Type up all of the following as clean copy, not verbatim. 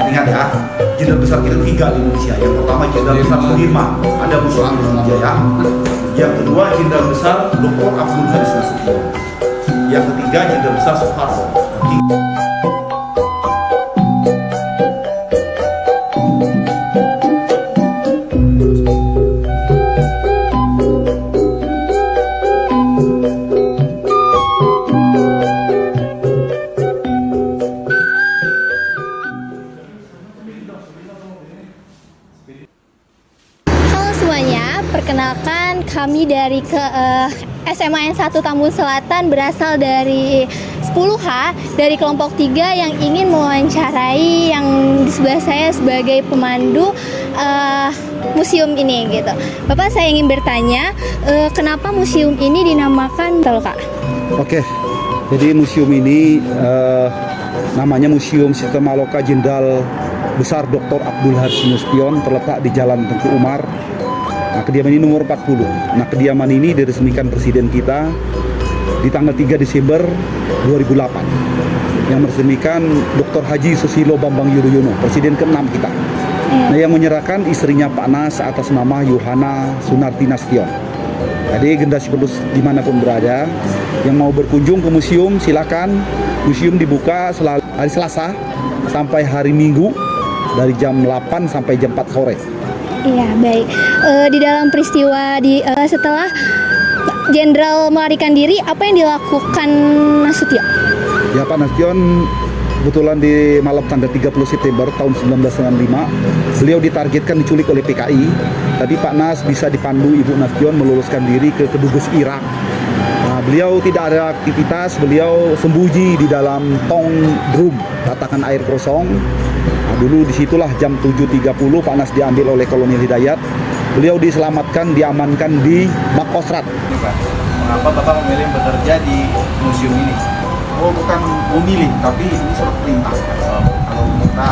Ingat ya, jenderal besar kita 3 di Indonesia. Yang pertama Jenderal Besar Sudirman, ada Muslimin Wijaya. Yang kedua Jenderal Besar Dr. Abdul Haris Nasution. Yang ketiga Jenderal Besar Soeharto. Perkenalkan, kami dari SMA N1 Tambun Selatan berasal dari 10H dari kelompok 3 yang ingin mewawancarai yang di sebelah saya sebagai pemandu museum ini gitu. Bapak, saya ingin bertanya, kenapa museum ini dinamakan Kak? Oke, jadi museum ini namanya Museum Sistema Loka Jenderal Besar Dr. Abdul Haris Nasution, terletak di Jalan Tengku Umar. Nah, kediaman ini nomor 40. Nah, kediaman ini diresmikan Presiden kita di tanggal 3 Desember 2008 yang meresmikan Dr. Haji Susilo Bambang Yudhoyono, Presiden ke-6 kita. Nah, yang menyerahkan istrinya Pak Nas atas nama Yohana Sunarti Nasution. Jadi generasi penerus dimanapun berada yang mau berkunjung ke museum silakan. Museum dibuka selalu hari Selasa sampai hari Minggu dari jam 8 sampai jam 4 sore. Iya, baik. Di dalam peristiwa setelah Jenderal melarikan diri, apa yang dilakukan Nasution? Ya, Pak Nasution kebetulan di malam tanggal 30 September tahun 1995 beliau ditargetkan diculik oleh PKI. Tapi Pak Nas bisa dipandu Ibu Nasution meloloskan diri ke Kedubes Irak. Nah, beliau tidak ada aktivitas, beliau sembunyi di dalam tong drum, tatakan air kosong. Nah, dulu disitulah jam 7.30 Pak Nas diambil oleh Kolonel Hidayat. Beliau diselamatkan, diamankan di Makosrat. Mengapa Bapak memilih bekerja di museum ini? Oh, bukan memilih, tapi ini surat perintah. Kalau kita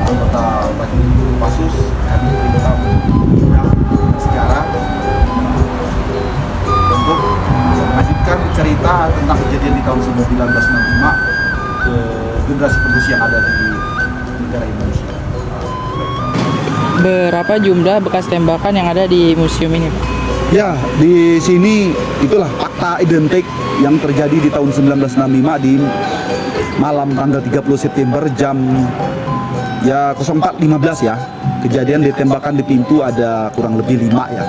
anggota Majelis Kopassus, kami perintah bidang sejarah untuk mengajukan cerita tentang kejadian di tahun 1965 ke generasi penerus yang ada di negara Indonesia. Berapa jumlah bekas tembakan yang ada di museum ini, Pak? Ya, di sini itulah fakta identik yang terjadi di tahun 1965 di malam tanggal 30 September jam 04.15 ya. Kejadian ditembakkan di pintu ada kurang lebih 5 ya.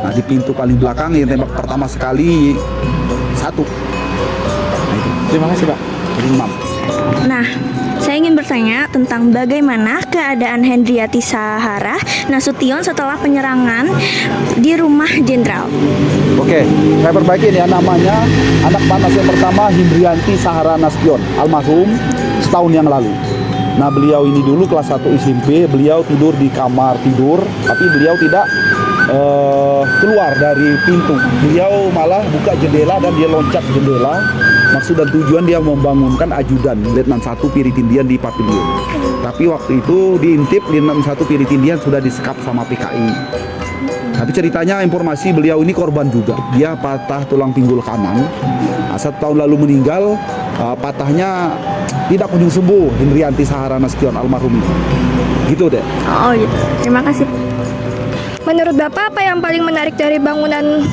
Nah, di pintu paling belakang yang tembak pertama sekali 1. Nah, itu. Terima kasih, Pak. Imam. Nah, saya ingin bertanya tentang bagaimana keadaan Hendriati Sahara Nasution setelah penyerangan di rumah Jenderal. Oke, saya perbaiki ya, namanya anak Pak Nas yang pertama Hendriati Sahara Nasution, almarhum setahun yang lalu. Nah, beliau ini dulu kelas 1 SMP, beliau tidur di kamar tidur, tapi beliau tidak keluar dari pintu. Beliau malah buka jendela dan dia loncat jendela. Maksud dan tujuan dia membangunkan ajudan Letnan 1 Piritindian di pavilion. Tapi waktu itu diintip Letnan 1 Piritindian sudah disekap sama PKI. Tapi ceritanya informasi beliau ini korban juga. Dia patah tulang pinggul kanan. Nah, 1 tahun lalu meninggal, patahnya tidak kunjung sembuh. Hendrianti Saharana Nasution almarhum itu. Gitu deh. Oh gitu. Terima kasih. Menurut Bapak apa yang paling menarik dari bangunan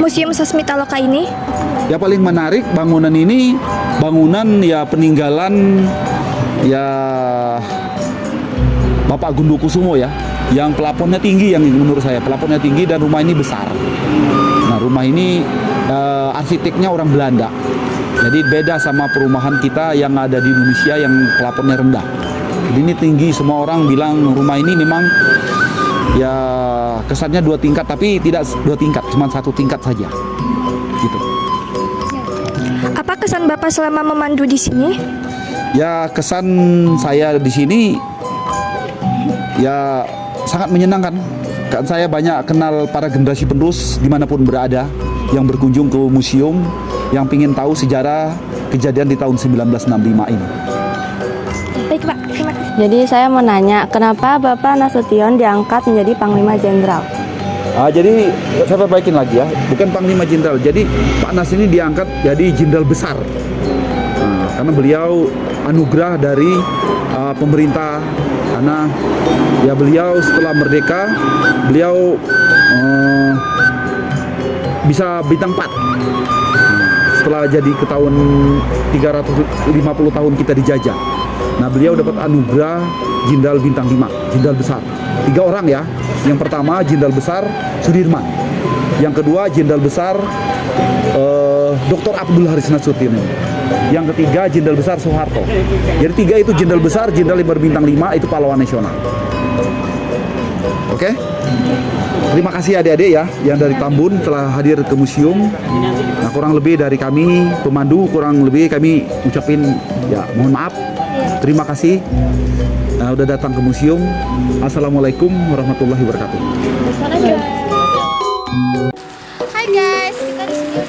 Museum Sasmitaloka ini? Ya paling menarik bangunan ini, bangunan ya peninggalan ya Bapak Gundukusumo ya, yang pelafonnya tinggi, yang menurut saya pelafonnya tinggi dan rumah ini besar. Nah rumah ini arsiteknya orang Belanda, jadi beda sama perumahan kita yang ada di Indonesia yang pelafonnya rendah. Jadi ini tinggi, semua orang bilang rumah ini memang ya kesannya 2 tingkat, tapi tidak 2 tingkat, cuma 1 tingkat saja. Gitu. Apa kesan Bapak selama memandu di sini? Ya kesan saya di sini ya sangat menyenangkan. Kan saya banyak kenal para generasi penerus dimanapun berada yang berkunjung ke museum, yang ingin tahu sejarah kejadian di tahun 1965 ini. Baik Pak, terima kasih. Jadi saya mau nanya, kenapa Bapak Nasution diangkat menjadi Panglima Jenderal? Jadi saya perbaikin lagi ya, bukan Panglima Jenderal. Jadi Pak Nas ini diangkat jadi Jenderal Besar. Karena beliau anugerah dari pemerintah, karena ya beliau setelah merdeka beliau bisa bintang 4. Setelah jadi ke tahun 350 tahun kita dijajah. Nah beliau dapat anugerah Jenderal bintang 5, Jenderal Besar. 3 orang ya. Yang pertama Jenderal Besar Sudirman. Yang kedua Jenderal Besar Dr. Abdul Haris Nasution. Yang ketiga Jenderal Besar Soeharto. Jadi 3 itu Jenderal Besar, Jenderal berbintang 5 itu pahlawan nasional. Oke? Terima kasih adik-adik ya yang dari Tambun telah hadir ke museum. Nah kurang lebih dari kami pemandu, kurang lebih kami ucapin ya mohon maaf. Terima kasih udah datang ke museum. Assalamualaikum warahmatullahi wabarakatuh. Hai guys, kita di sini